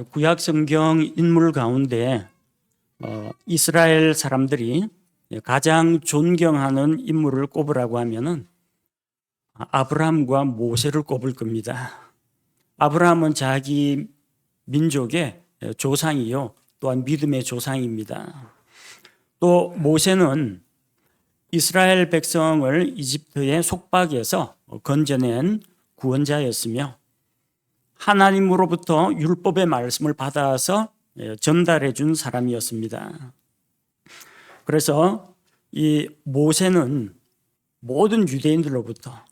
구약 성경 인물 가운데 이스라엘 사람들이 가장 존경하는 인물을 꼽으라고 하면은 아브라함과 모세를 꼽을 겁니다. 아브라함은 자기 민족의 조상이요, 또한 믿음의 조상입니다. 또 모세는 이스라엘 백성을 이집트의 속박에서 건져낸 구원자였으며 하나님으로부터 율법의 말씀을 받아서 전달해 준 사람이었습니다. 그래서 이 모세는 모든 유대인들로부터,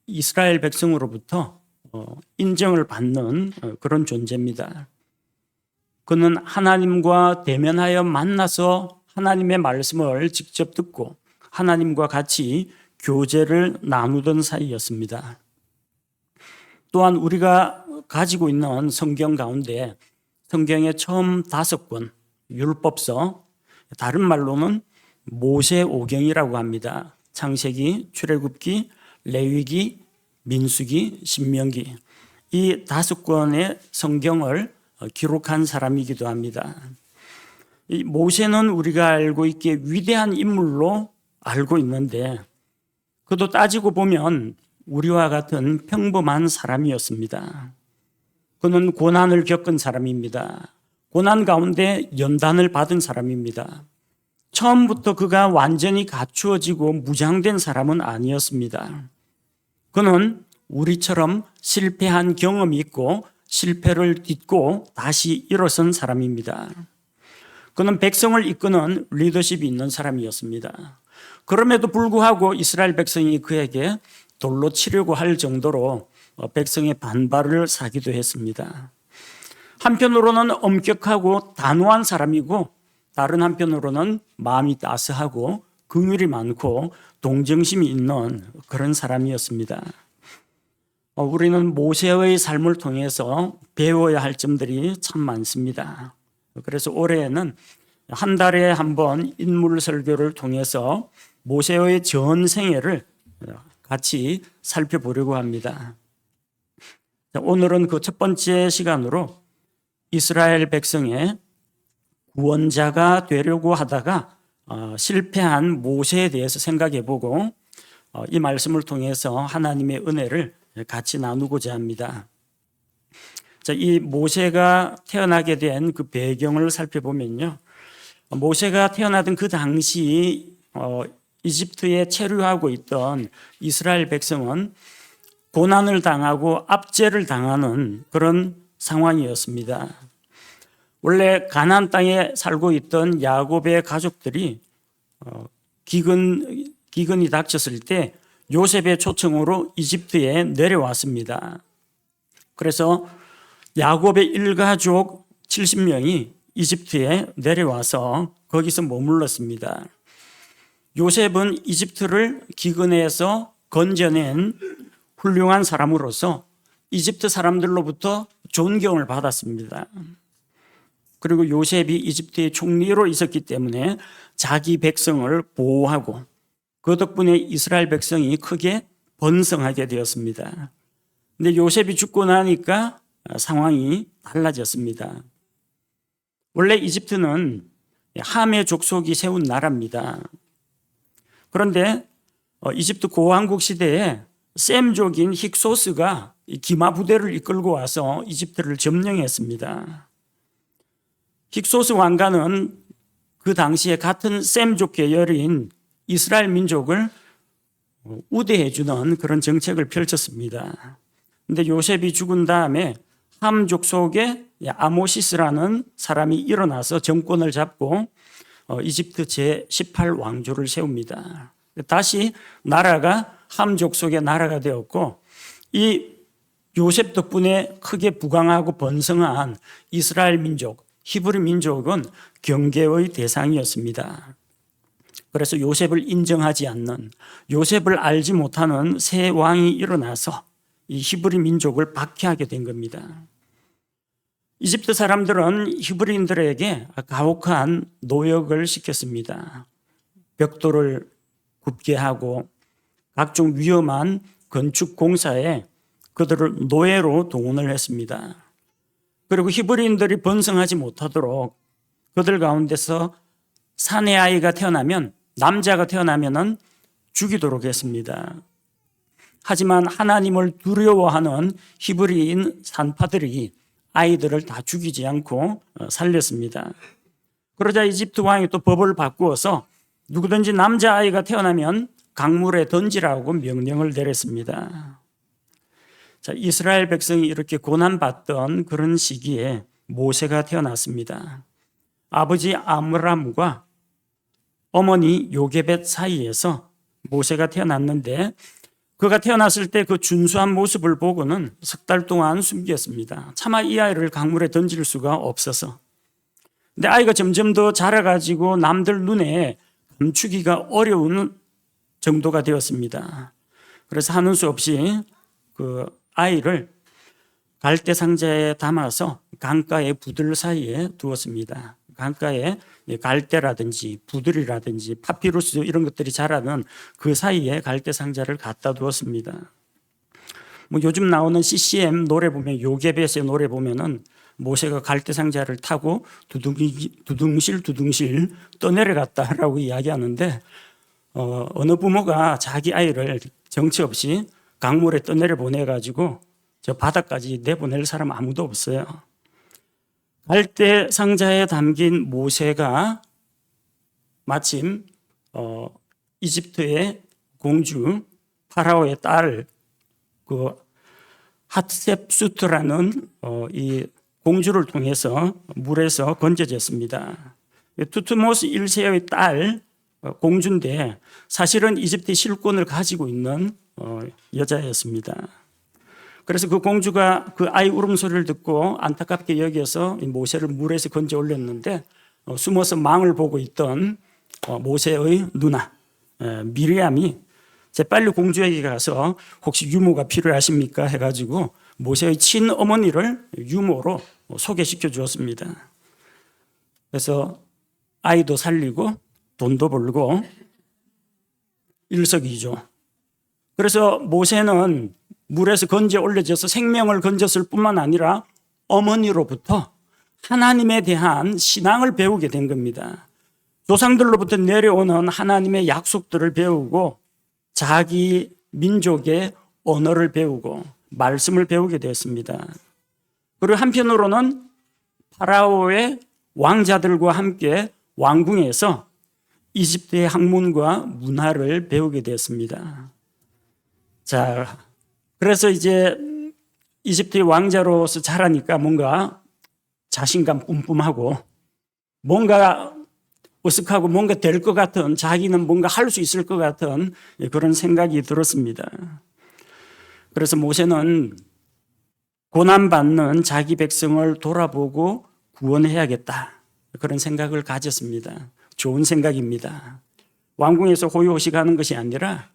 이스라엘 백성으로부터 인정을 받는 그런 존재입니다. 그는 하나님과 대면하여 만나서 하나님의 말씀을 직접 듣고 하나님과 같이 교제를 나누던 사이였습니다. 또한 우리가 가지고 있는 성경 가운데 성경의 처음 5권 율법서, 다른 말로는 모세오경이라고 합니다. 창세기, 출애굽기, 레위기, 민수기, 신명기, 이 5권의 성경을 기록한 사람이기도 합니다. 이 모세는 우리가 알고 있기에 위대한 인물로 알고 있는데 그도 따지고 보면 우리와 같은 평범한 사람이었습니다. 그는 고난을 겪은 사람입니다. 고난 가운데 연단을 받은 사람입니다. 처음부터 그가 완전히 갖추어지고 무장된 사람은 아니었습니다. 그는 우리처럼 실패한 경험이 있고 실패를 딛고 다시 일어선 사람입니다. 그는 백성을 이끄는 리더십이 있는 사람이었습니다. 그럼에도 불구하고 이스라엘 백성이 그에게 돌로 치려고 할 정도로 백성의 반발을 사기도 했습니다. 한편으로는 엄격하고 단호한 사람이고 다른 한편으로는 마음이 따스하고 긍휼이 많고 동정심이 있는 그런 사람이었습니다. 우리는 모세의 삶을 통해서 배워야 할 점들이 참 많습니다. 그래서 올해에는 한 달에 한 번 인물 설교를 통해서 모세의 전 생애를 같이 살펴보려고 합니다. 오늘은 그 첫 번째 시간으로 이스라엘 백성의 구원자가 되려고 하다가 실패한 모세에 대해서 생각해 보고 이 말씀을 통해서 하나님의 은혜를 같이 나누고자 합니다. 이 모세가 태어나게 된 그 배경을 살펴보면요. 모세가 태어나던 그 당시 이집트에 체류하고 있던 이스라엘 백성은 고난을 당하고 압제를 당하는 그런 상황이었습니다. 원래 가나안 땅에 살고 있던 야곱의 가족들이 기근이 닥쳤을 때 요셉의 초청으로 이집트에 내려왔습니다. 그래서 야곱의 일가족 70명이 이집트에 내려와서 거기서 머물렀습니다. 요셉은 이집트를 기근에서 건져낸 훌륭한 사람으로서 이집트 사람들로부터 존경을 받았습니다. 그리고 요셉이 이집트의 총리로 있었기 때문에 자기 백성을 보호하고 그 덕분에 이스라엘 백성이 크게 번성하게 되었습니다. 근데 요셉이 죽고 나니까 상황이 달라졌습니다. 원래 이집트는 함의 족속이 세운 나라입니다. 그런데 이집트 고왕국 시대에 셈족인 힉소스가 기마 부대를 이끌고 와서 이집트를 점령했습니다. 힉소스 왕가는 그 당시에 같은 셈족 계열인 이스라엘 민족을 우대해주는 그런 정책을 펼쳤습니다. 그런데 요셉이 죽은 다음에 함 족속의 아모시스라는 사람이 일어나서 정권을 잡고 이집트 제18왕조를 세웁니다. 다시 나라가 함 족속의 나라가 되었고 이 요셉 덕분에 크게 부강하고 번성한 이스라엘 민족, 히브리 민족은 경계의 대상이었습니다. 그래서 요셉을 인정하지 않는, 요셉을 알지 못하는 새 왕이 일어나서 이 히브리 민족을 박해하게 된 겁니다. 이집트 사람들은 히브리인들에게 가혹한 노역을 시켰습니다. 벽돌을 굽게 하고 각종 위험한 건축 공사에 그들을 노예로 동원을 했습니다. 그리고 히브리인들이 번성하지 못하도록 그들 가운데서 사내 아이가 태어나면, 남자가 태어나면은 죽이도록 했습니다. 하지만 하나님을 두려워하는 히브리인 산파들이 아이들을 다 죽이지 않고 살렸습니다. 그러자 이집트 왕이 또 법을 바꾸어서 누구든지 남자아이가 태어나면 강물에 던지라고 명령을 내렸습니다. 자, 이스라엘 백성이 이렇게 고난받던 그런 시기에 모세가 태어났습니다. 아버지 아므람과 어머니 요게벳 사이에서 모세가 태어났는데, 그가 태어났을 때 그 준수한 모습을 보고는 석 달 동안 숨겼습니다. 차마 이 아이를 강물에 던질 수가 없어서. 근데 아이가 점점 더 자라가지고 남들 눈에 감추기가 어려운 정도가 되었습니다. 그래서 하는 수 없이 그 아이를 갈대 상자에 담아서 강가의 부들 사이에 두었습니다. 강가에 갈대라든지 부들이라든지 파피루스 이런 것들이 자라는 그 사이에 갈대 상자를 갖다 두었습니다. 뭐 요즘 나오는 CCM 노래 보면, 요게벳의 노래 보면은 모세가 갈대 상자를 타고 두둥실 떠내려갔다라고 이야기하는데, 어느 부모가 자기 아이를 정처 없이 강물에 떠내려 보내가지고 저 바다까지 내보낼 사람 아무도 없어요. 갈대 상자에 담긴 모세가 마침 이집트의 공주 파라오의 딸 그 핫셉수트라는 이 공주를 통해서 물에서 건져졌습니다. 투트모스 1세의 딸 공주인데 사실은 이집트의 실권을 가지고 있는 여자였습니다. 그래서 그 공주가 그 아이 울음소리를 듣고 안타깝게 여겨서 모세를 물에서 건져 올렸는데, 숨어서 망을 보고 있던 모세의 누나 미리암이 재빨리 공주에게 가서 혹시 유모가 필요하십니까 해가지고 모세의 친어머니를 유모로 소개시켜 주었습니다. 그래서 아이도 살리고 돈도 벌고 일석이조. 그래서 모세는 물에서 건져 올려져서 생명을 건졌을 뿐만 아니라 어머니로부터 하나님에 대한 신앙을 배우게 된 겁니다. 조상들로부터 내려오는 하나님의 약속들을 배우고 자기 민족의 언어를 배우고 말씀을 배우게 되었습니다. 그리고 한편으로는 파라오의 왕자들과 함께 왕궁에서 이집트의 학문과 문화를 배우게 되었습니다. 자, 그래서 이제 이집트의 왕자로서 자라니까 뭔가 자신감 뿜뿜하고 뭔가 으쓱하고 뭔가 될 것 같은, 자기는 뭔가 할 수 있을 것 같은 그런 생각이 들었습니다. 그래서 모세는 고난받는 자기 백성을 돌아보고 구원해야겠다, 그런 생각을 가졌습니다. 좋은 생각입니다. 왕궁에서 호요호식하는 것이 아니라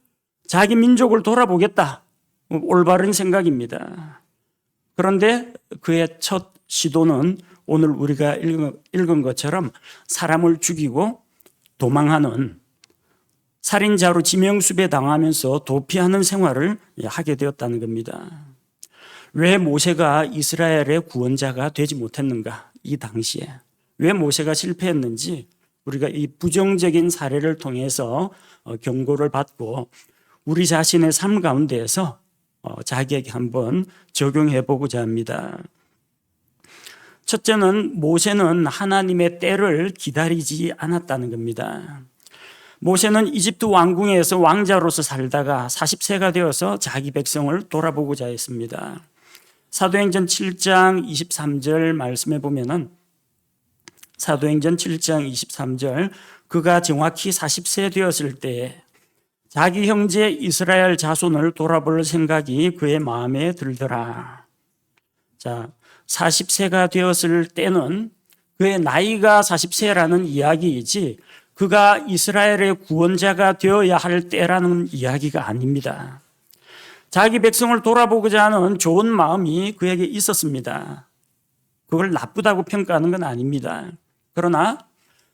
자기 민족을 돌아보겠다, 올바른 생각입니다. 그런데 그의 첫 시도는 오늘 우리가 읽은 것처럼 사람을 죽이고 도망하는, 살인자로 지명수배 당하면서 도피하는 생활을 하게 되었다는 겁니다. 왜 모세가 이스라엘의 구원자가 되지 못했는가? 이 당시에 왜 모세가 실패했는지 우리가 이 부정적인 사례를 통해서 경고를 받고 우리 자신의 삶 가운데에서 자기에게 한번 적용해 보고자 합니다. 첫째는 모세는 하나님의 때를 기다리지 않았다는 겁니다. 모세는 이집트 왕궁에서 왕자로서 살다가 40세가 되어서 자기 백성을 돌아보고자 했습니다. 사도행전 7장 23절 말씀해 보면은, 사도행전 7장 23절, 그가 정확히 40세 되었을 때에 자기 형제 이스라엘 자손을 돌아볼 생각이 그의 마음에 들더라. 자, 40세가 되었을 때는 그의 나이가 40세라는 이야기이지 그가 이스라엘의 구원자가 되어야 할 때라는 이야기가 아닙니다. 자기 백성을 돌아보고자 하는 좋은 마음이 그에게 있었습니다. 그걸 나쁘다고 평가하는 건 아닙니다. 그러나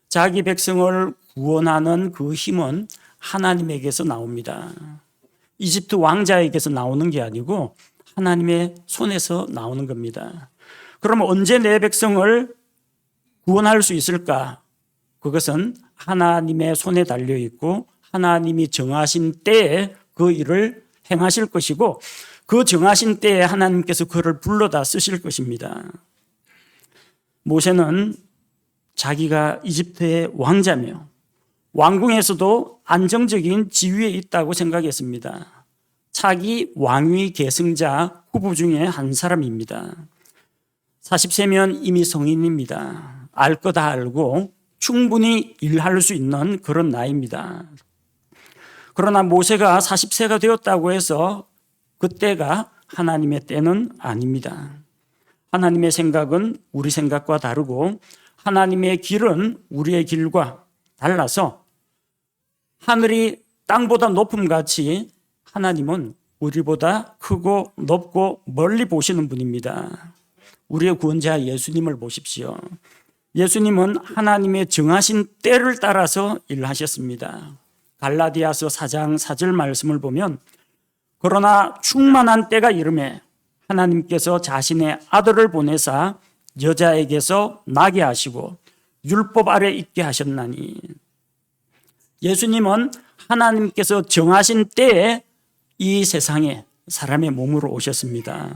자기 백성을 구원하는 그 힘은 하나님에게서 나옵니다. 이집트 왕자에게서 나오는 게 아니고 하나님의 손에서 나오는 겁니다. 그럼 언제 내 백성을 구원할 수 있을까? 그것은 하나님의 손에 달려 있고 하나님이 정하신 때에 그 일을 행하실 것이고 그 정하신 때에 하나님께서 그를 불러다 쓰실 것입니다. 모세는 자기가 이집트의 왕자며 왕궁에서도 안정적인 지위에 있다고 생각했습니다. 차기 왕위 계승자 후보 중에 한 사람입니다. 40세면 이미 성인입니다. 알 거 다 알고 충분히 일할 수 있는 그런 나이입니다. 그러나 모세가 40세가 되었다고 해서 그때가 하나님의 때는 아닙니다. 하나님의 생각은 우리 생각과 다르고 하나님의 길은 우리의 길과 달라서 하늘이 땅보다 높음같이 하나님은 우리보다 크고 높고 멀리 보시는 분입니다. 우리의 구원자 예수님을 보십시오. 예수님은 하나님의 정하신 때를 따라서 일하셨습니다. 갈라디아서 4장 4절 말씀을 보면 그러나 충만한 때가 이르매 하나님께서 자신의 아들을 보내사 여자에게서 나게 하시고 율법 아래 있게 하셨나니 예수님은 하나님께서 정하신 때에 이 세상에 사람의 몸으로 오셨습니다.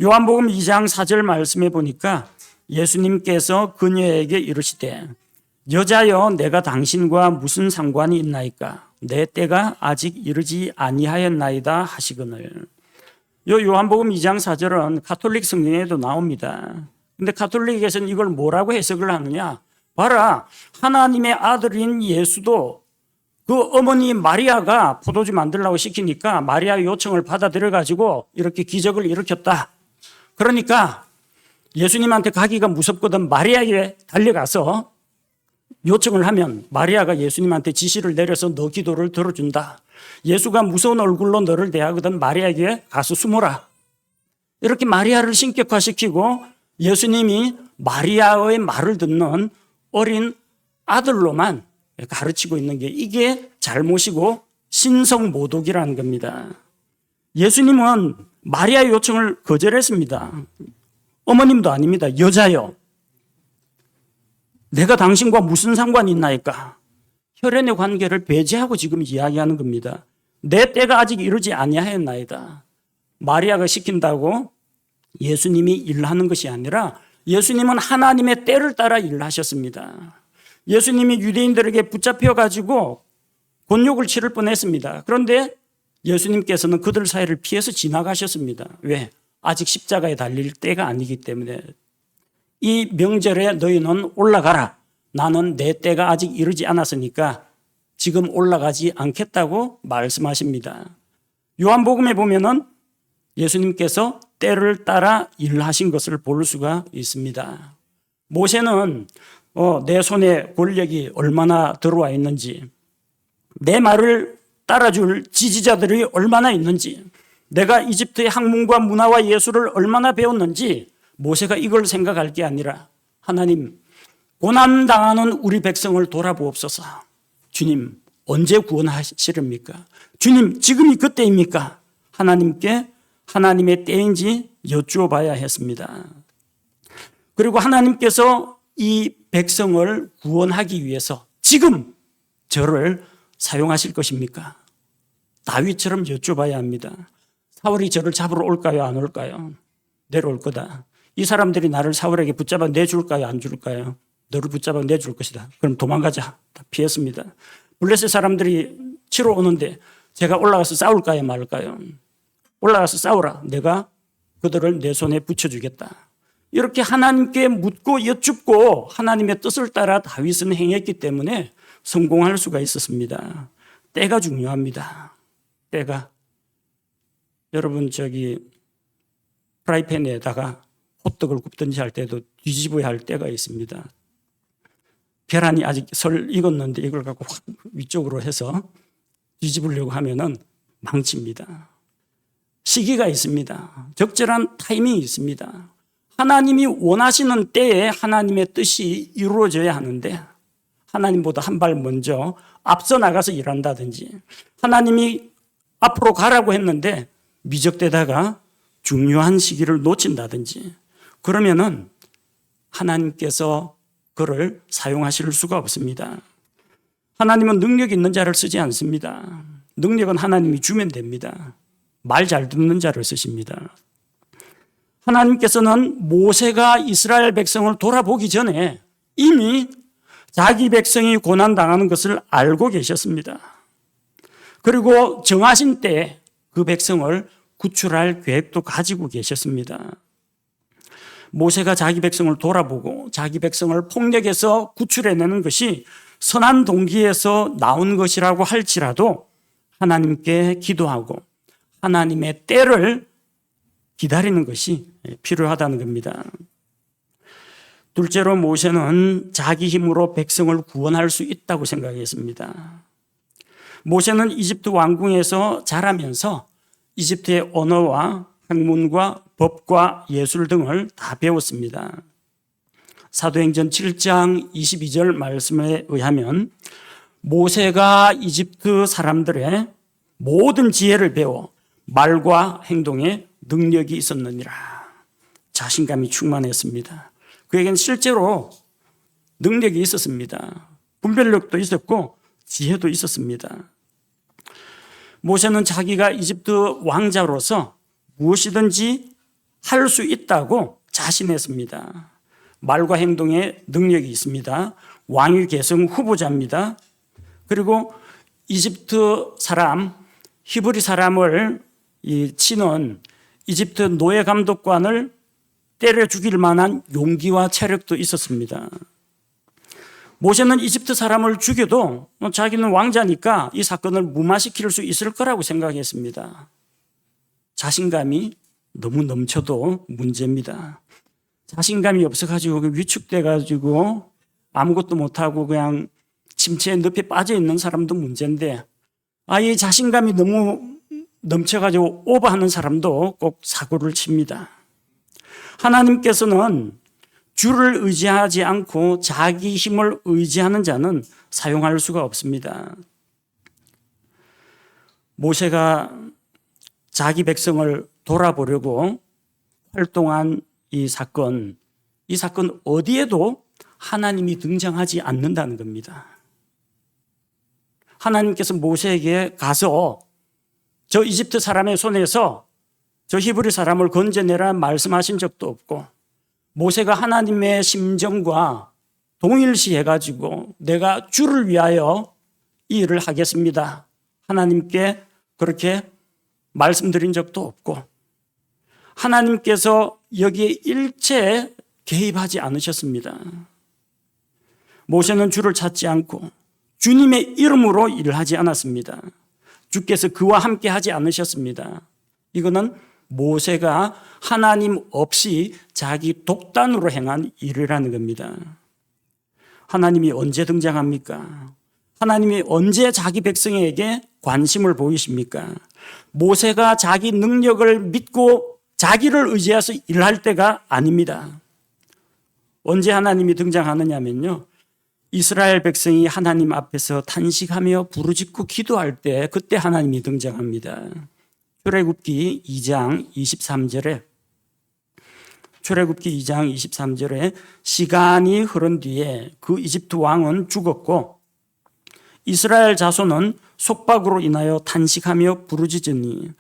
요한복음 2장 4절 말씀에 보니까 예수님께서 그녀에게 이르시되 여자여 내가 당신과 무슨 상관이 있나이까 내 때가 아직 이르지 아니하였나이다 하시거늘. 요한복음 2장 4절은 가톨릭 성경에도 나옵니다. 근데 가톨릭에서는 이걸 뭐라고 해석을 하느냐? 봐라, 하나님의 아들인 예수도 그 어머니 마리아가 포도주 만들라고 시키니까 마리아의 요청을 받아들여가지고 이렇게 기적을 일으켰다. 그러니까 예수님한테 가기가 무섭거든 마리아에게 달려가서 요청을 하면 마리아가 예수님한테 지시를 내려서 너 기도를 들어준다. 예수가 무서운 얼굴로 너를 대하거든 마리아에게 가서 숨어라. 이렇게 마리아를 신격화시키고 예수님이 마리아의 말을 듣는 어린 아들로만 가르치고 있는 게 이게 잘못이고 신성모독이라는 겁니다. 예수님은 마리아의 요청을 거절했습니다. 어머님도 아닙니다. 여자여 내가 당신과 무슨 상관이 있나이까? 혈연의 관계를 배제하고 지금 이야기하는 겁니다. 내 때가 아직 이르지 아니하였나이다. 마리아가 시킨다고 예수님이 일하는 것이 아니라 예수님은 하나님의 때를 따라 일하셨습니다. 예수님이 유대인들에게 붙잡혀가지고 곤욕을 치를 뻔했습니다. 그런데 예수님께서는 그들 사이를 피해서 지나가셨습니다. 왜? 아직 십자가에 달릴 때가 아니기 때문에. 이 명절에 너희는 올라가라. 나는 내 때가 아직 이르지 않았으니까 지금 올라가지 않겠다고 말씀하십니다. 요한복음에 보면은 예수님께서 때를 따라 일하신 것을 볼 수가 있습니다. 모세는 내 손에 권력이 얼마나 들어와 있는지, 내 말을 따라줄 지지자들이 얼마나 있는지, 내가 이집트의 학문과 문화와 예술을 얼마나 배웠는지 모세가 이걸 생각할 게 아니라 하나님, 고난당하는 우리 백성을 돌아보옵소서. 주님, 언제 구원하시렵니까? 주님, 지금이 그때입니까? 하나님께 하나님의 때인지 여쭈어 봐야 했습니다. 그리고 하나님께서 이 백성을 구원하기 위해서 지금 저를 사용하실 것입니까? 다윗처럼 여쭤봐야 합니다. 사울이 저를 잡으러 올까요? 안 올까요? 내려올 거다. 이 사람들이 나를 사울에게 붙잡아 내줄까요? 안 줄까요? 너를 붙잡아 내줄 것이다. 그럼 도망가자. 다 피했습니다. 블레셋 사람들이 치러 오는데 제가 올라가서 싸울까요? 말까요? 올라가서 싸우라. 내가 그들을 내 손에 붙여주겠다. 이렇게 하나님께 묻고 여쭙고 하나님의 뜻을 따라 다윗은 행했기 때문에 성공할 수가 있었습니다. 때가 중요합니다. 때가. 여러분 프라이팬에다가 호떡을 굽든지 할 때도 뒤집어야 할 때가 있습니다. 계란이 아직 설 익었는데 이걸 갖고 확 위쪽으로 해서 뒤집으려고 하면은 망칩니다. 시기가 있습니다. 적절한 타이밍이 있습니다. 하나님이 원하시는 때에 하나님의 뜻이 이루어져야 하는데 하나님보다 한 발 먼저 앞서 나가서 일한다든지 하나님이 앞으로 가라고 했는데 미적대다가 중요한 시기를 놓친다든지 그러면은 하나님께서 그를 사용하실 수가 없습니다. 하나님은 능력 있는 자를 쓰지 않습니다. 능력은 하나님이 주면 됩니다. 말 잘 듣는 자를 쓰십니다. 하나님께서는 모세가 이스라엘 백성을 돌아보기 전에 이미 자기 백성이 고난당하는 것을 알고 계셨습니다. 그리고 정하신 때에 그 백성을 구출할 계획도 가지고 계셨습니다. 모세가 자기 백성을 돌아보고 자기 백성을 폭력에서 구출해내는 것이 선한 동기에서 나온 것이라고 할지라도 하나님께 기도하고 하나님의 때를 기다리는 것이 필요하다는 겁니다. 둘째로 모세는 자기 힘으로 백성을 구원할 수 있다고 생각했습니다. 모세는 이집트 왕궁에서 자라면서 이집트의 언어와 학문과 법과 예술 등을 다 배웠습니다. 사도행전 7장 22절 말씀에 의하면 모세가 이집트 사람들의 모든 지혜를 배워 말과 행동에 능력이 있었느니라. 자신감이 충만했습니다. 그에겐 실제로 능력이 있었습니다. 분별력도 있었고 지혜도 있었습니다. 모세는 자기가 이집트 왕자로서 무엇이든지 할 수 있다고 자신했습니다. 말과 행동에 능력이 있습니다. 왕위 계승 후보자입니다. 그리고 이집트 사람, 히브리 사람을 치는 이집트 노예 감독관을 때려 죽일 만한 용기와 체력도 있었습니다. 모세는 이집트 사람을 죽여도 자기는 왕자니까 이 사건을 무마시킬 수 있을 거라고 생각했습니다. 자신감이 너무 넘쳐도 문제입니다. 자신감이 없어가지고 위축돼가지고 아무것도 못하고 그냥 침체에 늪에 빠져 있는 사람도 문제인데, 이 자신감이 너무 넘쳐가지고 오버하는 사람도 꼭 사고를 칩니다. 하나님께서는 주를 의지하지 않고 자기 힘을 의지하는 자는 사용할 수가 없습니다. 모세가 자기 백성을 돌아보려고 활동한 이 사건 어디에도 하나님이 등장하지 않는다는 겁니다. 하나님께서 모세에게 가서 저 이집트 사람의 손에서 저 히브리 사람을 건져내라 말씀하신 적도 없고, 모세가 하나님의 심정과 동일시해가지고 내가 주를 위하여 이 일을 하겠습니다, 하나님께 그렇게 말씀드린 적도 없고, 하나님께서 여기에 일체 개입하지 않으셨습니다. 모세는 주를 찾지 않고 주님의 이름으로 일을 하지 않았습니다. 주께서 그와 함께 하지 않으셨습니다. 이거는 모세가 하나님 없이 자기 독단으로 행한 일이라는 겁니다. 하나님이 언제 등장합니까? 하나님이 언제 자기 백성에게 관심을 보이십니까? 모세가 자기 능력을 믿고 자기를 의지해서 일할 때가 아닙니다. 언제 하나님이 등장하느냐면요, 이스라엘 백성이 하나님 앞에서 탄식하며 부르짖고 기도할 때, 그때 하나님이 등장합니다. 출애굽기 2장 23절에 시간이 흐른 뒤에 그 이집트 왕은 죽었고 이스라엘 자손은 속박으로 인하여 탄식하며 부르짖으니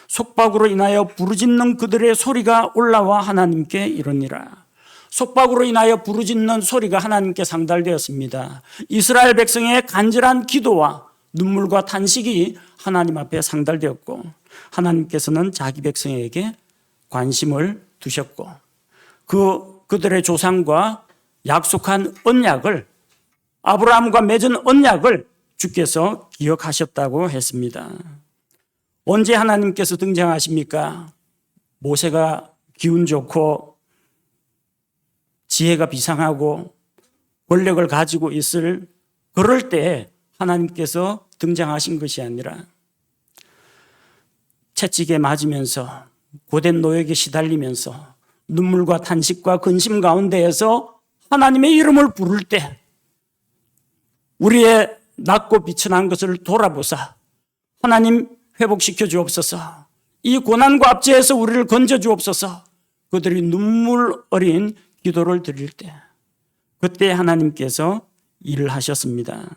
속박으로 인하여 부르짖는 그들의 소리가 올라와 하나님께 이르니라. 속박으로 인하여 부르짖는 소리가 하나님께 상달되었습니다. 이스라엘 백성의 간절한 기도와 눈물과 탄식이 하나님 앞에 상달되었고, 하나님께서는 자기 백성에게 관심을 두셨고, 그들의 조상과 약속한 언약을, 아브라함과 맺은 언약을 주께서 기억하셨다고 했습니다. 언제 하나님께서 등장하십니까? 모세가 기운 좋고 지혜가 비상하고 권력을 가지고 있을 그럴 때 하나님께서 등장하신 것이 아니라 채찍에 맞으면서 고된 노역에 시달리면서 눈물과 탄식과 근심 가운데에서 하나님의 이름을 부를 때 우리의 낮고 비천한 것을 돌아보사 하나님 회복시켜 주옵소서, 이 고난과 압제에서 우리를 건져 주옵소서, 그들이 눈물 어린 기도를 드릴 때 그때 하나님께서 일을 하셨습니다.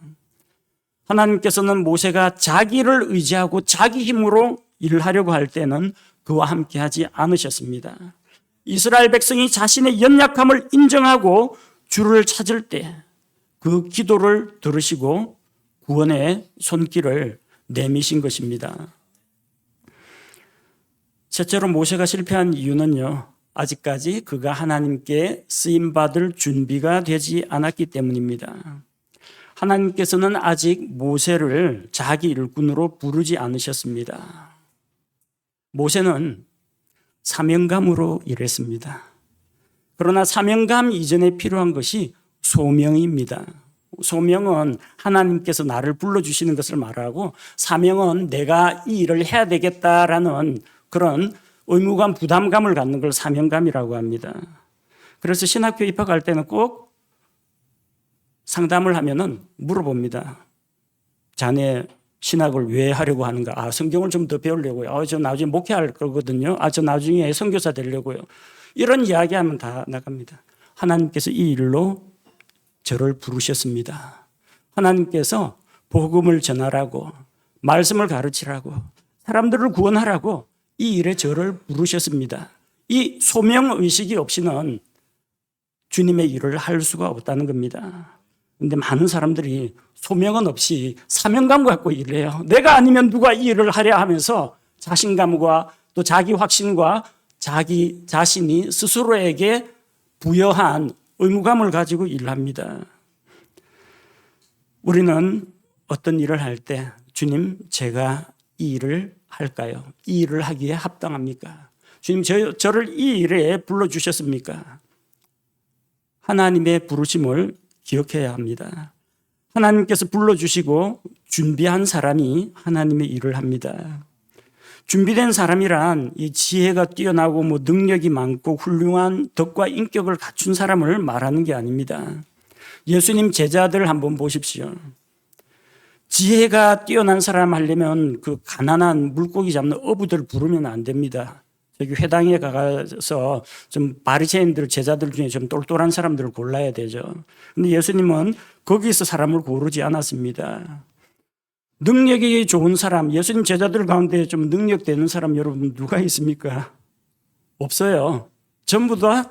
하나님께서는 모세가 자기를 의지하고 자기 힘으로 일을 하려고 할 때는 그와 함께 하지 않으셨습니다. 이스라엘 백성이 자신의 연약함을 인정하고 주를 찾을 때 그 기도를 들으시고 구원의 손길을 내미신 것입니다. 셋째로 모세가 실패한 이유는요, 아직까지 그가 하나님께 쓰임받을 준비가 되지 않았기 때문입니다. 하나님께서는 아직 모세를 자기 일꾼으로 부르지 않으셨습니다. 모세는 사명감으로 일했습니다. 그러나 사명감 이전에 필요한 것이 소명입니다. 소명은 하나님께서 나를 불러주시는 것을 말하고, 사명은 내가 이 일을 해야 되겠다라는 그런 의무감, 부담감을 갖는 걸 사명감이라고 합니다. 그래서 신학교 입학할 때는 꼭 상담을 하면은 물어봅니다. 자네 신학을 왜 하려고 하는가? 성경을 좀 더 배우려고요. 저 나중에 목회할 거거든요. 저 나중에 선교사 되려고요. 이런 이야기하면 다 나갑니다. 하나님께서 이 일로 저를 부르셨습니다. 하나님께서 복음을 전하라고, 말씀을 가르치라고, 사람들을 구원하라고 이 일에 저를 부르셨습니다. 이 소명의식이 없이는 주님의 일을 할 수가 없다는 겁니다. 그런데 많은 사람들이 소명은 없이 사명감 갖고 일을 해요. 내가 아니면 누가 이 일을 하려 하면서 자신감과 또 자기 확신과 자기 자신이 스스로에게 부여한 의무감을 가지고 일을 합니다. 우리는 어떤 일을 할 때 주님, 제가 이 일을 할까요? 이 일을 하기에 합당합니까? 주님, 저를 이 일에 불러주셨습니까? 하나님의 부르심을 기억해야 합니다. 하나님께서 불러주시고 준비한 사람이 하나님의 일을 합니다. 준비된 사람이란 이 지혜가 뛰어나고 능력이 많고 훌륭한 덕과 인격을 갖춘 사람을 말하는 게 아닙니다. 예수님 제자들 한번 보십시오. 지혜가 뛰어난 사람 하려면 그 가난한 물고기 잡는 어부들 부르면 안 됩니다. 여기 회당에 가서 좀 바리새인들 제자들 중에 좀 똘똘한 사람들을 골라야 되죠. 근데 예수님은 거기서 사람을 고르지 않았습니다. 능력이 좋은 사람, 예수님 제자들 가운데 좀 능력 되는 사람 여러분 누가 있습니까? 없어요. 전부 다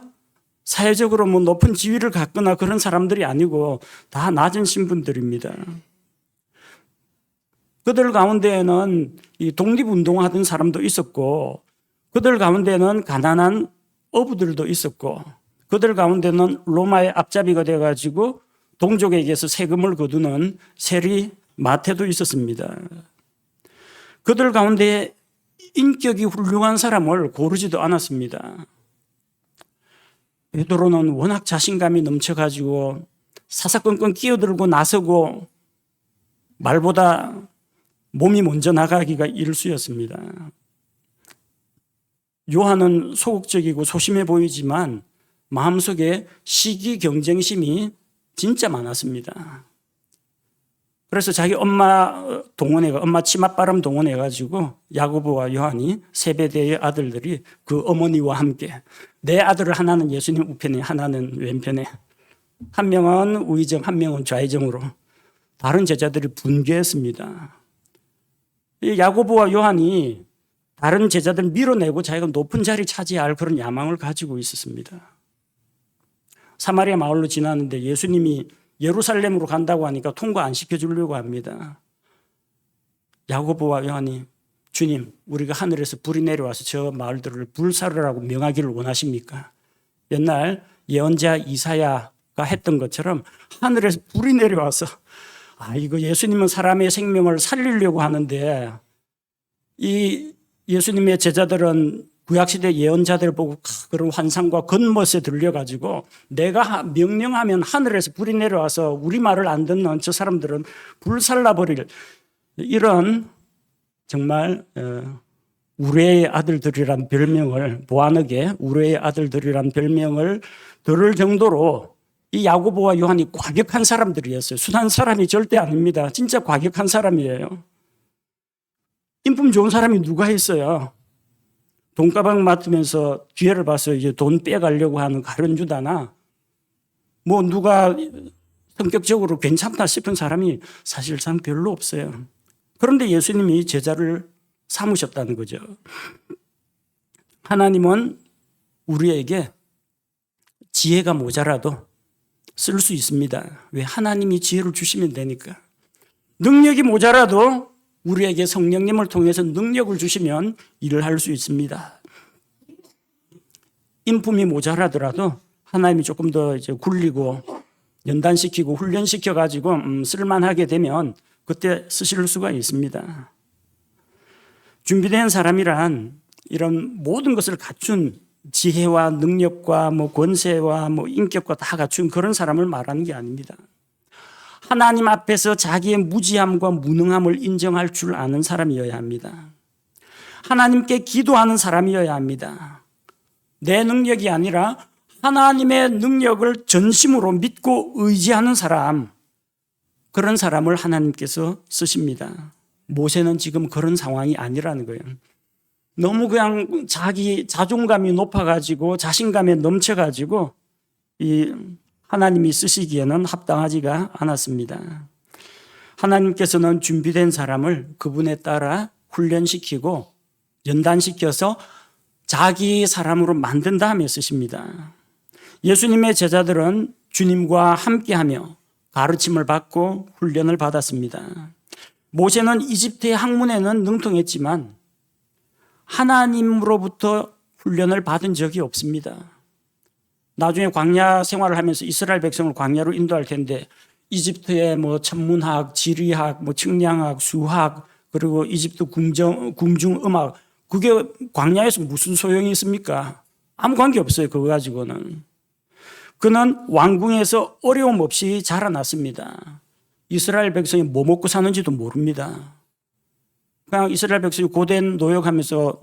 사회적으로 높은 지위를 갖거나 그런 사람들이 아니고 다 낮은 신분들입니다. 그들 가운데에는 이 독립운동하던 사람도 있었고, 그들 가운데는 가난한 어부들도 있었고, 그들 가운데는 로마의 앞잡이가 되어가지고 동족에게서 세금을 거두는 세리 마태도 있었습니다. 그들 가운데 인격이 훌륭한 사람을 고르지도 않았습니다. 베드로는 워낙 자신감이 넘쳐가지고 사사건건 끼어들고 나서고 말보다 몸이 먼저 나가기가 일쑤였습니다. 요한은 소극적이고 소심해 보이지만 마음속에 시기 경쟁심이 진짜 많았습니다. 그래서 자기 엄마 엄마 치맛바람 동원해가지고 야고보와 요한이 세베대의 아들들이 그 어머니와 함께 내 아들을 하나는 예수님 우편에 하나는 왼편에, 한 명은 우의정 한 명은 좌의정으로 다른 제자들이 분개했습니다. 이 야고보와 요한이 다른 제자들 밀어내고 자기가 높은 자리 차지할 그런 야망을 가지고 있었습니다. 사마리아 마을로 지나는데 예수님이 예루살렘으로 간다고 하니까 통과 안 시켜주려고 합니다. 야고보와 요한이 주님, 우리가 하늘에서 불이 내려와서 저 마을들을 불사르라고 명하기를 원하십니까? 옛날 예언자 이사야가 했던 것처럼 하늘에서 불이 내려와서 이거 예수님은 사람의 생명을 살리려고 하는데, 이 예수님의 제자들은 구약시대 예언자들 보고 그런 환상과 겉멋에 들려가지고 내가 명령하면 하늘에서 불이 내려와서 우리 말을 안 듣는 저 사람들은 불살라버릴, 이런 정말 우레의 아들들이란 별명을, 보아너게 우레의 아들들이란 별명을 들을 정도로 이 야고보와 요한이 과격한 사람들이었어요. 순한 사람이 절대 아닙니다. 진짜 과격한 사람이에요. 인품 좋은 사람이 누가 있어요? 돈가방 맡으면서 기회를 봐서 이제 돈 빼가려고 하는 가련 유다나 뭐 누가 성격적으로 괜찮다 싶은 사람이 사실상 별로 없어요. 그런데 예수님이 제자를 삼으셨다는 거죠. 하나님은 우리에게 지혜가 모자라도 쓸 수 있습니다. 왜? 하나님이 지혜를 주시면 되니까. 능력이 모자라도 우리에게 성령님을 통해서 능력을 주시면 일을 할 수 있습니다. 인품이 모자라더라도 하나님이 조금 더 이제 굴리고 연단시키고 훈련시켜 가지고 쓸만하게 되면 그때 쓰실 수가 있습니다. 준비된 사람이란 이런 모든 것을 갖춘 지혜와 능력과 뭐 권세와 뭐 인격과 다 갖춘 그런 사람을 말하는 게 아닙니다. 하나님 앞에서 자기의 무지함과 무능함을 인정할 줄 아는 사람이어야 합니다. 하나님께 기도하는 사람이어야 합니다. 내 능력이 아니라 하나님의 능력을 전심으로 믿고 의지하는 사람, 그런 사람을 하나님께서 쓰십니다. 모세는 지금 그런 상황이 아니라는 거예요. 너무 그냥 자기 자존감이 높아가지고 자신감에 넘쳐가지고 이 하나님이 쓰시기에는 합당하지가 않았습니다. 하나님께서는 준비된 사람을 그분에 따라 훈련시키고 연단시켜서 자기 사람으로 만든 다음에 쓰십니다. 예수님의 제자들은 주님과 함께하며 가르침을 받고 훈련을 받았습니다. 모세는 이집트의 학문에는 능통했지만 하나님으로부터 훈련을 받은 적이 없습니다. 나중에 광야 생활을 하면서 이스라엘 백성을 광야로 인도할 텐데 이집트의 뭐 천문학, 지리학, 뭐 측량학, 수학, 그리고 이집트 궁중음악, 그게 광야에서 무슨 소용이 있습니까? 아무 관계 없어요. 그거 가지고는. 그는 왕궁에서 어려움 없이 자라났습니다. 이스라엘 백성이 뭐 먹고 사는지도 모릅니다. 그냥 이스라엘 백성이 고된 노역하면서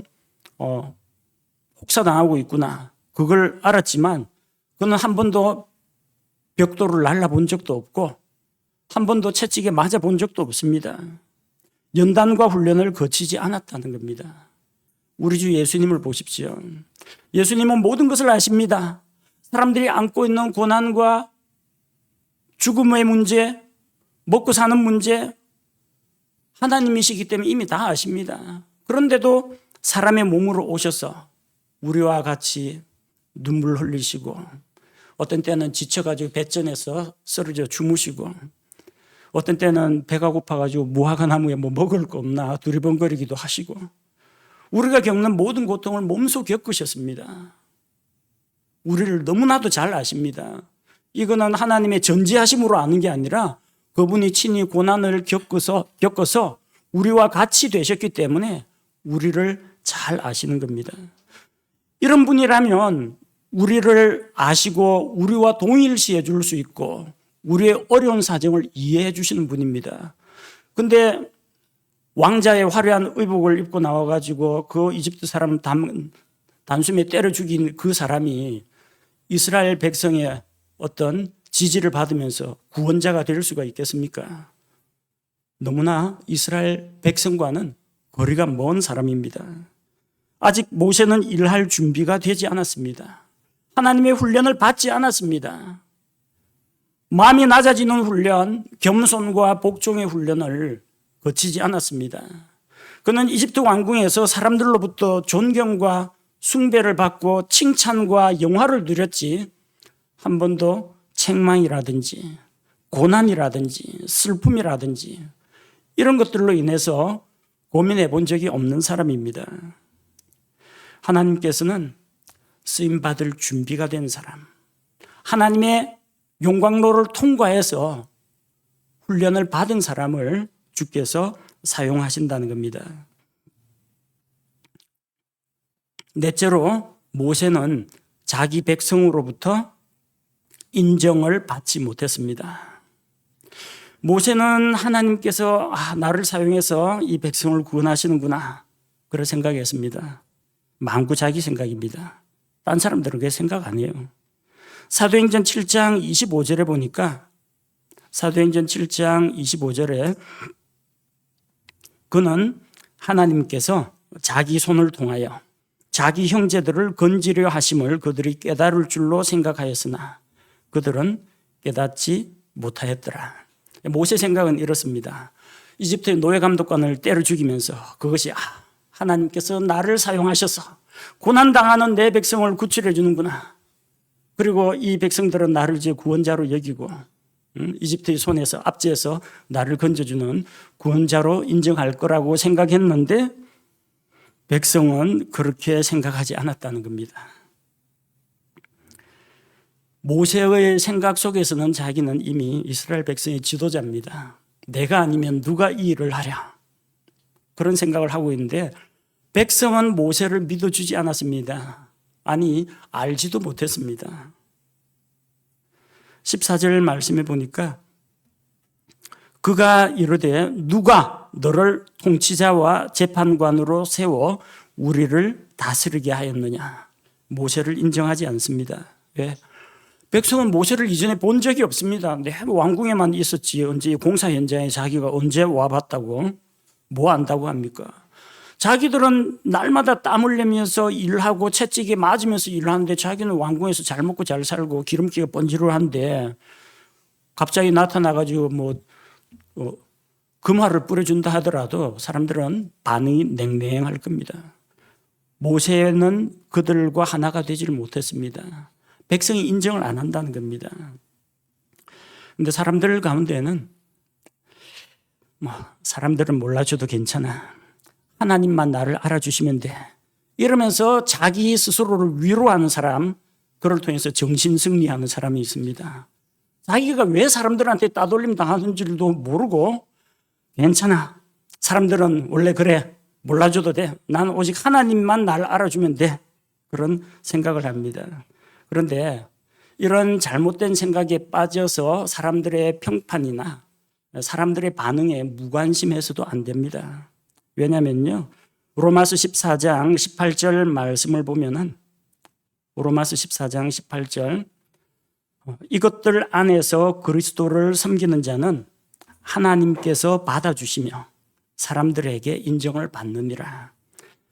혹사당하고 있구나. 그걸 알았지만 그는 한 번도 벽돌을 날라본 적도 없고 한 번도 채찍에 맞아본 적도 없습니다. 연단과 훈련을 거치지 않았다는 겁니다. 우리 주 예수님을 보십시오. 예수님은 모든 것을 아십니다. 사람들이 안고 있는 고난과 죽음의 문제, 먹고 사는 문제, 하나님이시기 때문에 이미 다 아십니다. 그런데도 사람의 몸으로 오셔서 우리와 같이 눈물 흘리시고 어떤 때는 지쳐가지고 뱃전에서 쓰러져 주무시고 어떤 때는 배가 고파가지고 무화과 나무에 뭐 먹을 거 없나 두리번거리기도 하시고 우리가 겪는 모든 고통을 몸소 겪으셨습니다. 우리를 너무나도 잘 아십니다. 이거는 하나님의 전지하심으로 아는 게 아니라 그분이 친히 고난을 겪어서 우리와 같이 되셨기 때문에 우리를 잘 아시는 겁니다. 이런 분이라면 우리를 아시고 우리와 동일시해 줄 수 있고 우리의 어려운 사정을 이해해 주시는 분입니다. 그런데 왕자의 화려한 의복을 입고 나와가지고 그 이집트 사람 단숨에 때려 죽인 그 사람이 이스라엘 백성의 어떤 지지를 받으면서 구원자가 될 수가 있겠습니까? 너무나 이스라엘 백성과는 거리가 먼 사람입니다. 아직 모세는 일할 준비가 되지 않았습니다. 하나님의 훈련을 받지 않았습니다. 마음이 낮아지는 훈련, 겸손과 복종의 훈련을 거치지 않았습니다. 그는 이집트 왕궁에서 사람들로부터 존경과 숭배를 받고 칭찬과 영화를 누렸지 한 번도 책망이라든지 고난이라든지 슬픔이라든지 이런 것들로 인해서 고민해 본 적이 없는 사람입니다. 하나님께서는 쓰임받을 준비가 된 사람, 하나님의 용광로를 통과해서 훈련을 받은 사람을 주께서 사용하신다는 겁니다. 넷째로 모세는 자기 백성으로부터 인정을 받지 못했습니다. 모세는 하나님께서 나를 사용해서 이 백성을 구원하시는구나 그런 생각했습니다. 만구 자기 생각입니다. 딴 사람들은 그게 생각 아니에요. 사도행전 7장 25절에 보니까 사도행전 7장 25절에 그는 하나님께서 자기 손을 통하여 자기 형제들을 건지려 하심을 그들이 깨달을 줄로 생각하였으나 그들은 깨닫지 못하였더라. 모세 생각은 이렇습니다. 이집트의 노예 감독관을 때려 죽이면서 그것이 하나님께서 나를 사용하셔서 고난당하는 내 백성을 구출해 주는구나. 그리고 이 백성들은 나를 이제 구원자로 여기고 이집트의 손에서 압제해서 나를 건져주는 구원자로 인정할 거라고 생각했는데 백성은 그렇게 생각하지 않았다는 겁니다. 모세의 생각 속에서는 자기는 이미 이스라엘 백성의 지도자입니다. 내가 아니면 누가 이 일을 하랴. 그런 생각을 하고 있는데 백성은 모세를 믿어주지 않았습니다. 아니, 알지도 못했습니다. 14절 말씀해 보니까 그가 이르되 누가 너를 통치자와 재판관으로 세워 우리를 다스리게 하였느냐. 모세를 인정하지 않습니다. 왜? 백성은 모세를 이전에 본 적이 없습니다. 내 왕궁에만 있었지 언제 공사 현장에 자기가 언제 와봤다고 뭐 안다고 합니까? 자기들은 날마다 땀 흘리면서 일하고 채찍에 맞으면서 일하는데 자기는 왕궁에서 잘 먹고 잘 살고 기름기가 번지르한데 갑자기 나타나가지고 금화를 뿌려준다 하더라도 사람들은 반응이 냉랭할 겁니다. 모세는 그들과 하나가 되지를 못했습니다. 백성이 인정을 안 한다는 겁니다. 그런데 사람들 가운데는 사람들은 몰라줘도 괜찮아. 하나님만 나를 알아주시면 돼. 이러면서 자기 스스로를 위로하는 사람, 그를 통해서 정신승리하는 사람이 있습니다. 자기가 왜 사람들한테 따돌림 당하는 줄도 모르고 괜찮아. 사람들은 원래 그래. 몰라줘도 돼. 난 오직 하나님만 나를 알아주면 돼. 그런 생각을 합니다. 그런데 이런 잘못된 생각에 빠져서 사람들의 평판이나 사람들의 반응에 무관심해서도 안 됩니다. 왜냐면요. 로마서 14장 18절 말씀을 보면은 로마서 14장 18절 이것들 안에서 그리스도를 섬기는 자는 하나님께서 받아주시며 사람들에게 인정을 받느니라.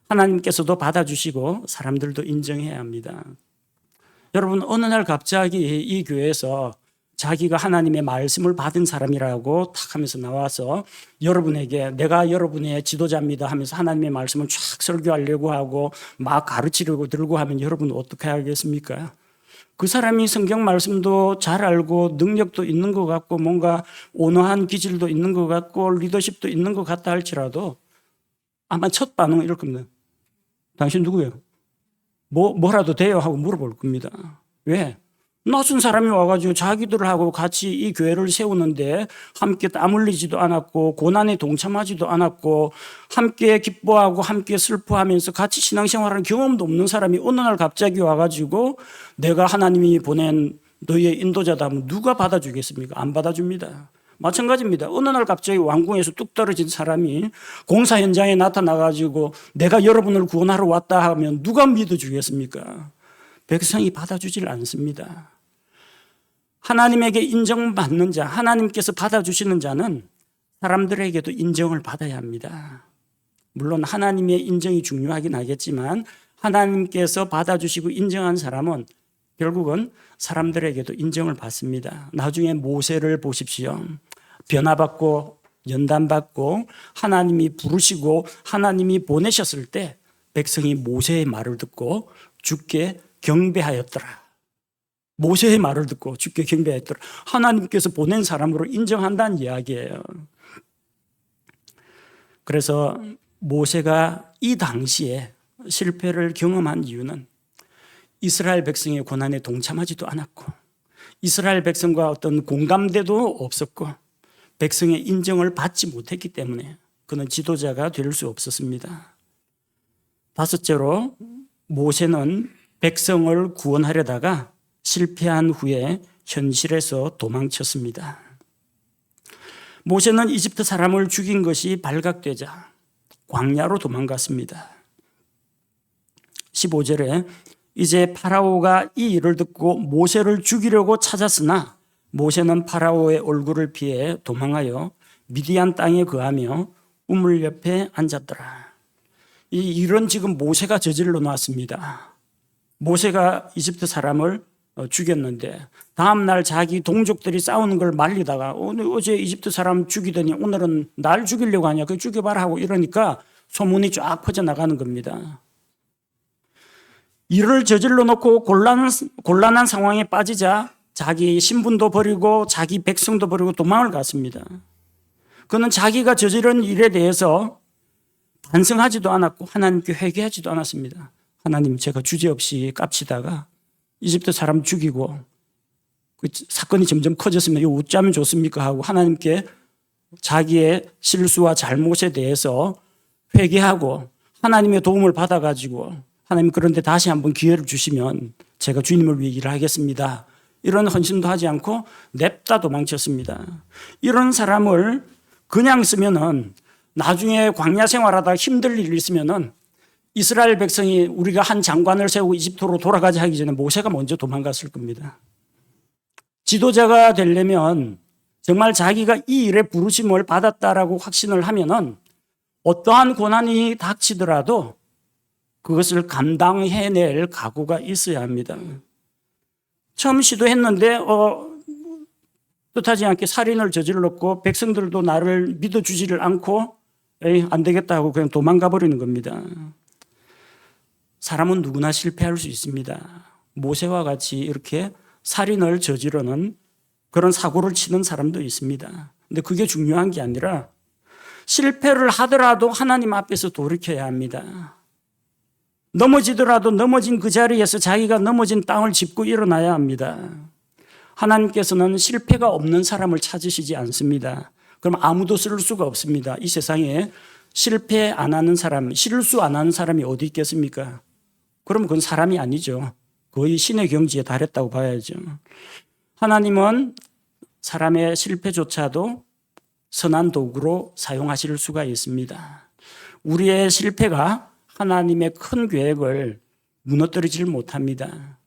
하나님께서도 받아주시고 사람들도 인정해야 합니다. 여러분 어느 날 갑자기 이 교회에서 자기가 하나님의 말씀을 받은 사람이라고 탁 하면서 나와서 여러분에게 내가 여러분의 지도자입니다 하면서 하나님의 말씀을 쫙 설교하려고 하고 막 가르치려고 들고 하면 여러분은 어떻게 하겠습니까? 그 사람이 성경 말씀도 잘 알고 능력도 있는 것 같고 뭔가 온화한 기질도 있는 것 같고 리더십도 있는 것 같다 할지라도 아마 첫 반응은 이럴 겁니다. 당신 누구예요? 뭐라도 돼요? 하고 물어볼 겁니다. 왜? 낯선 사람이 와가지고 자기들하고 같이 이 교회를 세우는데 함께 땀 흘리지도 않았고 고난에 동참하지도 않았고 함께 기뻐하고 함께 슬퍼하면서 같이 신앙생활하는 경험도 없는 사람이 어느 날 갑자기 와가지고 내가 하나님이 보낸 너희의 인도자다 하면 누가 받아주겠습니까? 안 받아줍니다. 마찬가지입니다. 어느 날 갑자기 왕궁에서 뚝 떨어진 사람이 공사 현장에 나타나가지고 내가 여러분을 구원하러 왔다 하면 누가 믿어주겠습니까? 백성이 받아주질 않습니다. 하나님에게 인정받는 자, 하나님께서 받아주시는 자는 사람들에게도 인정을 받아야 합니다. 물론 하나님의 인정이 중요하긴 하겠지만 하나님께서 받아주시고 인정한 사람은 결국은 사람들에게도 인정을 받습니다. 나중에 모세를 보십시오. 변화받고 연단받고 하나님이 부르시고 하나님이 보내셨을 때 백성이 모세의 말을 듣고 주께 경배하였더라. 모세의 말을 듣고 주께 경배하였더라. 하나님께서 보낸 사람으로 인정한다는 이야기예요. 그래서 모세가 이 당시에 실패를 경험한 이유는 이스라엘 백성의 고난에 동참하지도 않았고 이스라엘 백성과 어떤 공감대도 없었고 백성의 인정을 받지 못했기 때문에 그는 지도자가 될 수 없었습니다. 다섯째로 모세는 백성을 구원하려다가 실패한 후에 현실에서 도망쳤습니다. 모세는 이집트 사람을 죽인 것이 발각되자 광야로 도망갔습니다. 15절에 이제 파라오가 이 일을 듣고 모세를 죽이려고 찾았으나 모세는 파라오의 얼굴을 피해 도망하여 미디안 땅에 거하며 우물 옆에 앉았더라. 이런 지금 모세가 저질러 놨습니다. 모세가 이집트 사람을 죽였는데 다음날 자기 동족들이 싸우는 걸 말리다가 어제 이집트 사람 죽이더니 오늘은 날 죽이려고 하냐, 그 죽여봐라 하고 이러니까 소문이 쫙 퍼져나가는 겁니다. 이를 저질러 놓고 곤란한 상황에 빠지자 자기 신분도 버리고 자기 백성도 버리고 도망을 갔습니다. 그는 자기가 저지른 일에 대해서 반성하지도 않았고 하나님께 회개하지도 않았습니다. 하나님, 제가 주제없이 깝치다가 이집트 사람 죽이고 그 사건이 점점 커졌으면 이거 어쩌면 좋습니까 하고 하나님께 자기의 실수와 잘못에 대해서 회개하고 하나님의 도움을 받아가지고 하나님, 그런데 다시 한번 기회를 주시면 제가 주님을 위해 일을 하겠습니다. 이런 헌신도 하지 않고 냅다 도망쳤습니다. 이런 사람을 그냥 쓰면은 나중에 광야 생활하다 힘들 일이 있으면은 이스라엘 백성이 우리가 한 장관을 세우고 이집트로 돌아가자 하기 전에 모세가 먼저 도망갔을 겁니다. 지도자가 되려면 정말 자기가 이 일에 부르심을 받았다라고 확신을 하면은 어떠한 고난이 닥치더라도 그것을 감당해낼 각오가 있어야 합니다. 처음 시도했는데 뜻하지 않게 살인을 저질렀고 백성들도 나를 믿어주지를 않고 안 되겠다 하고 그냥 도망가 버리는 겁니다. 사람은 누구나 실패할 수 있습니다. 모세와 같이 이렇게 살인을 저지르는 그런 사고를 치는 사람도 있습니다. 근데 그게 중요한 게 아니라 실패를 하더라도 하나님 앞에서 돌이켜야 합니다. 넘어지더라도 넘어진 그 자리에서 자기가 넘어진 땅을 짚고 일어나야 합니다. 하나님께서는 실패가 없는 사람을 찾으시지 않습니다. 그럼 아무도 쓸 수가 없습니다. 이 세상에 실패 안 하는 사람, 실수 안 하는 사람이 어디 있겠습니까? 그럼 그건 사람이 아니죠. 거의 신의 경지에 달했다고 봐야죠. 하나님은 사람의 실패조차도 선한 도구로 사용하실 수가 있습니다. 우리의 실패가 하나님의 큰 계획을 무너뜨리질 못합니다.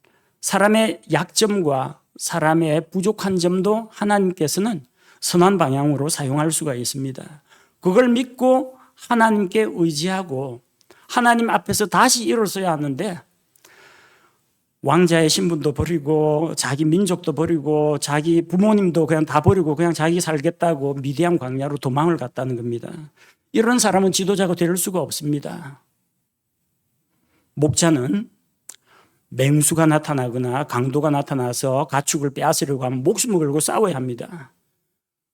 사람의 약점과 사람의 부족한 점도 하나님께서는 선한 방향으로 사용할 수가 있습니다. 그걸 믿고 하나님께 의지하고 하나님 앞에서 다시 일어서야 하는데 왕자의 신분도 버리고 자기 민족도 버리고 자기 부모님도 그냥 다 버리고 그냥 자기 살겠다고 미디안 광야로 도망을 갔다는 겁니다. 이런 사람은 지도자가 될 수가 없습니다. 목자는 맹수가 나타나거나 강도가 나타나서 가축을 빼앗으려고 하면 목숨을 걸고 싸워야 합니다.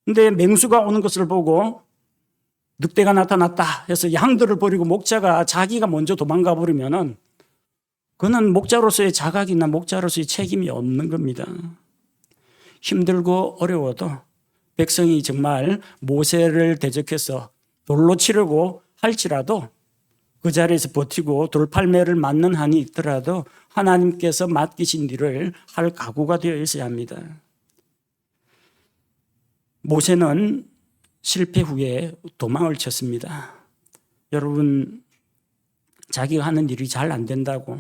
그런데 맹수가 오는 것을 보고 늑대가 나타났다 해서 양들을 버리고 목자가 자기가 먼저 도망가 버리면은 그는 목자로서의 자각이나 목자로서의 책임이 없는 겁니다. 힘들고 어려워도 백성이 정말 모세를 대적해서 돌로 치려고 할지라도 그 자리에서 버티고 돌팔매를 맞는 한이 있더라도 하나님께서 맡기신 일을 할 각오가 되어 있어야 합니다. 모세는 실패 후에 도망을 쳤습니다. 여러분, 자기가 하는 일이 잘 안 된다고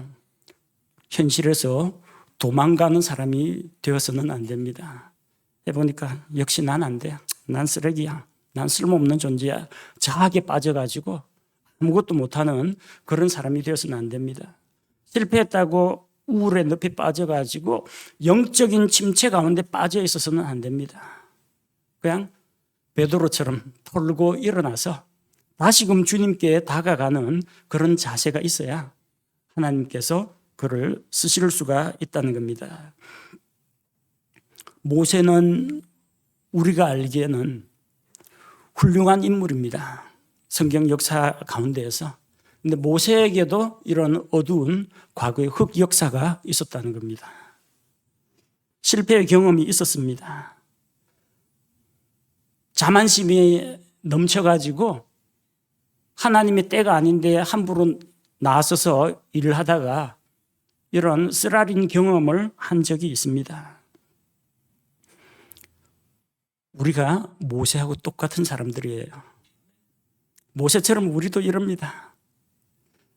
현실에서 도망가는 사람이 되어서는 안 됩니다. 해보니까 역시 난 안 돼. 난 쓰레기야. 난 쓸모없는 존재야. 자학에 빠져가지고 아무것도 못하는 그런 사람이 되어서는 안 됩니다. 실패했다고 우울의 늪에 빠져가지고 영적인 침체 가운데 빠져 있어서는 안 됩니다. 그냥 베드로처럼 털고 일어나서 다시금 주님께 다가가는 그런 자세가 있어야 하나님께서 그를 쓰실 수가 있다는 겁니다. 모세는 우리가 알기에는 훌륭한 인물입니다. 성경 역사 가운데에서. 근데 모세에게도 이런 어두운 과거의 흑 역사가 있었다는 겁니다. 실패의 경험이 있었습니다. 자만심이 넘쳐가지고 하나님의 때가 아닌데 함부로 나서서 일을 하다가 이런 쓰라린 경험을 한 적이 있습니다. 우리가 모세하고 똑같은 사람들이에요. 모세처럼 우리도 이럽니다.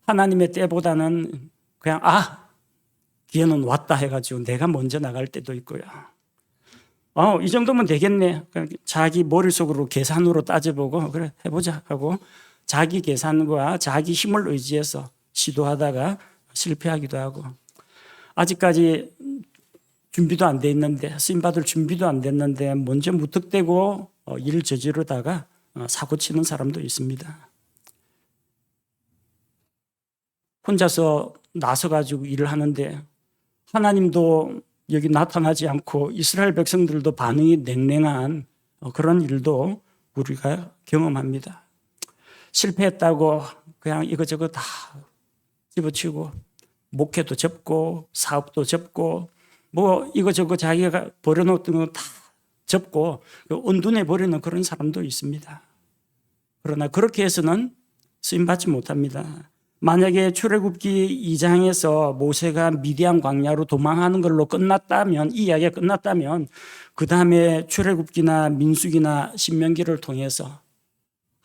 하나님의 때보다는 그냥 기회는 왔다 해가지고 내가 먼저 나갈 때도 있고요. 이 정도면 되겠네. 자기 머릿속으로 계산으로 따져보고 그래 해보자 하고 자기 계산과 자기 힘을 의지해서 시도하다가 실패하기도 하고 아직까지 준비도 안 돼 있는데 쓰임받을 준비도 안 됐는데 먼저 무턱대고 일을 저지르다가 사고 치는 사람도 있습니다. 혼자서 나서가지고 일을 하는데 하나님도 여기 나타나지 않고 이스라엘 백성들도 반응이 냉랭한 그런 일도 우리가 경험합니다. 실패했다고 그냥 이거저거 다 집어치우고 목회도 접고 사업도 접고 뭐 이거저거 자기가 버려놓던 거 다 접고 은둔해 버리는 그런 사람도 있습니다. 그러나 그렇게 해서는 쓰임받지 못합니다. 만약에 출애굽기 2장에서 모세가 미디안 광야로 도망하는 걸로 끝났다면, 이 이야기가 끝났다면 그 다음에 출애굽기나 민수기나 신명기를 통해서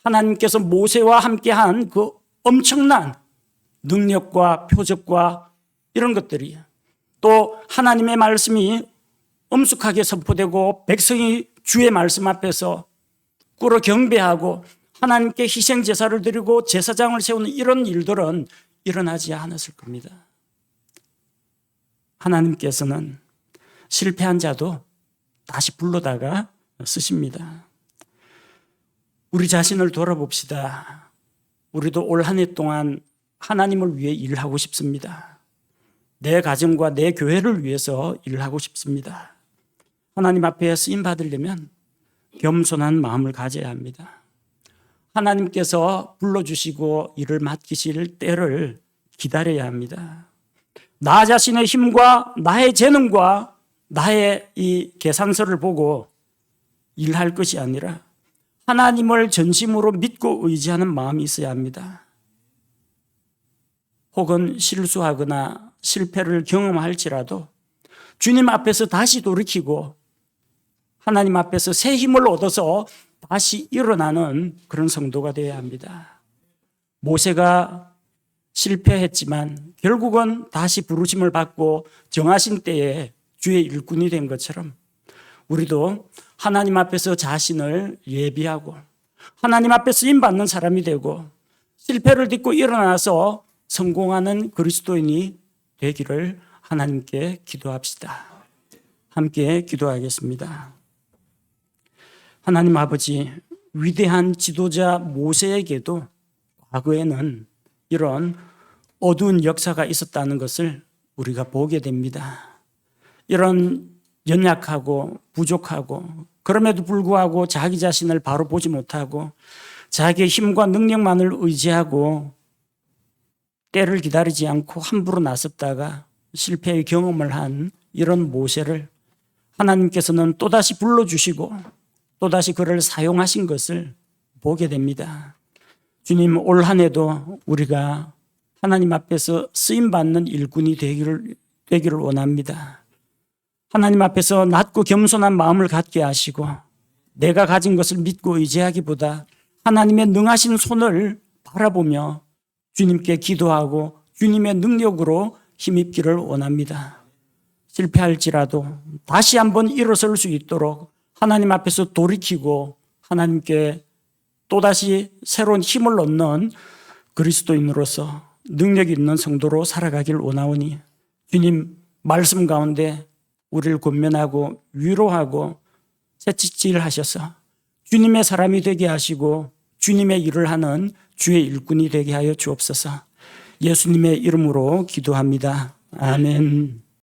하나님께서 모세와 함께한 그 엄청난 능력과 표적과 이런 것들이 또 하나님의 말씀이 엄숙하게 선포되고 백성이 주의 말씀 앞에서 꿇어 경배하고 하나님께 희생 제사를 드리고 제사장을 세우는 이런 일들은 일어나지 않았을 겁니다. 하나님께서는 실패한 자도 다시 불러다가 쓰십니다. 우리 자신을 돌아봅시다. 우리도 올 한 해 동안 하나님을 위해 일하고 싶습니다. 내 가정과 내 교회를 위해서 일하고 싶습니다. 하나님 앞에 쓰임 받으려면 겸손한 마음을 가져야 합니다. 하나님께서 불러주시고 일을 맡기실 때를 기다려야 합니다. 나 자신의 힘과 나의 재능과 나의 이 계산서를 보고 일할 것이 아니라 하나님을 전심으로 믿고 의지하는 마음이 있어야 합니다. 혹은 실수하거나 실패를 경험할지라도 주님 앞에서 다시 돌이키고 하나님 앞에서 새 힘을 얻어서 다시 일어나는 그런 성도가 되어야 합니다. 모세가 실패했지만 결국은 다시 부르심을 받고 정하신 때에 주의 일꾼이 된 것처럼 우리도 하나님 앞에서 자신을 예비하고 하나님 앞에 쓰임받는 사람이 되고 실패를 딛고 일어나서 성공하는 그리스도인이 되기를 하나님께 기도합시다. 함께 기도하겠습니다. 하나님 아버지, 위대한 지도자 모세에게도 과거에는 이런 어두운 역사가 있었다는 것을 우리가 보게 됩니다. 이런 연약하고 부족하고 그럼에도 불구하고 자기 자신을 바로 보지 못하고 자기의 힘과 능력만을 의지하고 때를 기다리지 않고 함부로 나섰다가 실패의 경험을 한 이런 모세를 하나님께서는 또다시 불러주시고 또다시 그를 사용하신 것을 보게 됩니다. 주님, 올 한 해도 우리가 하나님 앞에서 쓰임받는 일꾼이 되기를 원합니다. 하나님 앞에서 낮고 겸손한 마음을 갖게 하시고 내가 가진 것을 믿고 의지하기보다 하나님의 능하신 손을 바라보며 주님께 기도하고 주님의 능력으로 힘입기를 원합니다. 실패할지라도 다시 한번 일어설 수 있도록 하나님 앞에서 돌이키고 하나님께 또다시 새로운 힘을 얻는 그리스도인으로서 능력 있는 성도로 살아가길 원하오니 주님 말씀 가운데 우리를 권면하고 위로하고 채찍질하셔서 주님의 사람이 되게 하시고 주님의 일을 하는 주의 일꾼이 되게 하여 주옵소서. 예수님의 이름으로 기도합니다. 아멘.